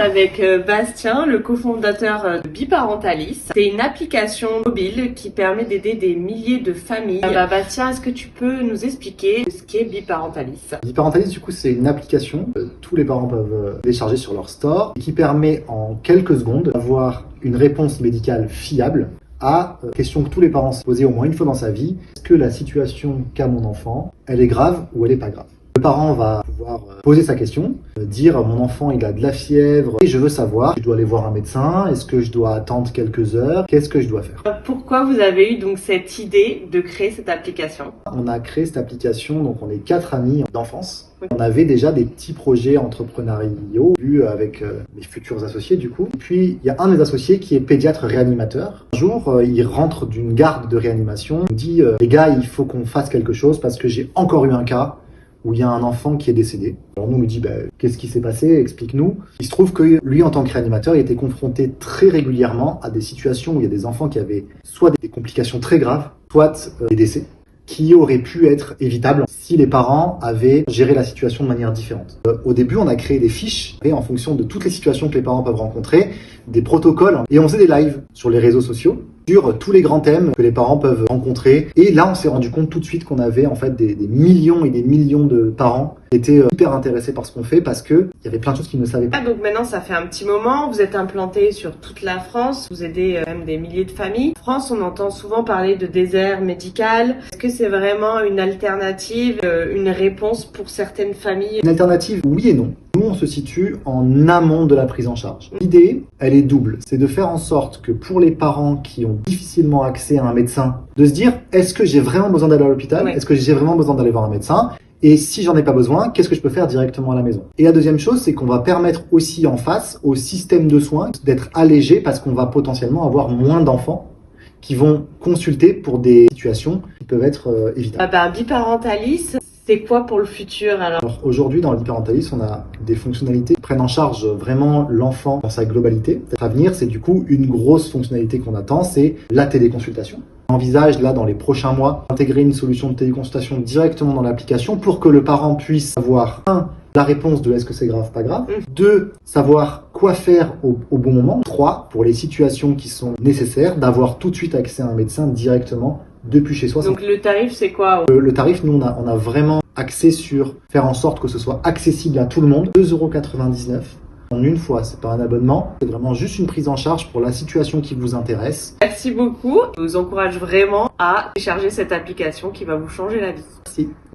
Avec Bastien, le cofondateur de Biparentalis. C'est une application mobile qui permet d'aider des milliers de familles. Bastien, est-ce que tu peux nous expliquer ce qu'est Biparentalis? Biparentalis, du coup, c'est une application que tous les parents peuvent télécharger sur leur store et qui permet en quelques secondes d'avoir une réponse médicale fiable à question que tous les parents se posaient au moins une fois dans sa vie. Est-ce que la situation qu'a mon enfant, elle est grave ou elle est pas grave? Le parent va pouvoir poser sa question, dire mon enfant il a de la fièvre et je veux savoir, je dois aller voir un médecin, est-ce que je dois attendre quelques heures, qu'est-ce que je dois faire? Pourquoi vous avez eu donc cette idée de créer cette application? On a créé cette application, donc on est 4 amis d'enfance. On avait déjà des petits projets entrepreneuriaux vus avec mes futurs associés du coup. Puis il y a un de mes associés qui est pédiatre réanimateur. Un jour, il rentre d'une garde de réanimation, il me dit les gars, il faut qu'on fasse quelque chose parce que j'ai encore eu un cas où il y a un enfant qui est décédé. Alors nous, on lui dit, qu'est-ce qui s'est passé? Explique-nous. Il se trouve que lui, en tant que réanimateur, il était confronté très régulièrement à des situations où il y a des enfants qui avaient soit des complications très graves, soit des décès, qui auraient pu être évitables si les parents avaient géré la situation de manière différente. Au début, on a créé des fiches et en fonction de toutes les situations que les parents peuvent rencontrer, des protocoles, et on faisait des lives sur les réseaux sociaux sur tous les grands thèmes que les parents peuvent rencontrer. Et là, on s'est rendu compte tout de suite qu'on avait en fait des millions et des millions de parents qui étaient hyper intéressés par ce qu'on fait parce que il y avait plein de choses qu'ils ne savaient pas. Donc maintenant, ça fait un petit moment, vous êtes implanté sur toute la France, vous aidez même des milliers de familles. En France, on entend souvent parler de désert médical. Est-ce que c'est vraiment une alternative, une réponse pour certaines familles? Une alternative, oui et non. Nous, on se situe en amont de la prise en charge. L'idée, elle est double. C'est de faire en sorte que pour les parents qui ont difficilement accès à un médecin, de se dire, est-ce que j'ai vraiment besoin d'aller à l'hôpital? Oui. Est-ce que j'ai vraiment besoin d'aller voir un médecin? Et si j'en ai pas besoin, qu'est-ce que je peux faire directement à la maison? Et la deuxième chose, c'est qu'on va permettre aussi en face au système de soins d'être allégé parce qu'on va potentiellement avoir moins d'enfants qui vont consulter pour des situations qui peuvent être évitables. Biparentalis, c'est quoi pour le futur alors? Aujourd'hui, dans Biparentalis, on a des fonctionnalités qui prennent en charge vraiment l'enfant dans sa globalité. À venir, c'est du coup une grosse fonctionnalité qu'on attend, c'est la téléconsultation. On envisage là dans les prochains mois d'intégrer une solution de téléconsultation directement dans l'application pour que le parent puisse avoir la réponse de est-ce que c'est grave, pas grave. 2, savoir quoi faire au bon moment. 3, pour les situations qui sont nécessaires, d'avoir tout de suite accès à un médecin directement depuis chez soi. Donc le tarif, c'est quoi? Le tarif, nous, on a vraiment axé sur faire en sorte que ce soit accessible à tout le monde. 2,99 € en une fois, c'est pas un abonnement. C'est vraiment juste une prise en charge pour la situation qui vous intéresse. Merci beaucoup. Je vous encourage vraiment à télécharger cette application qui va vous changer la vie. Merci.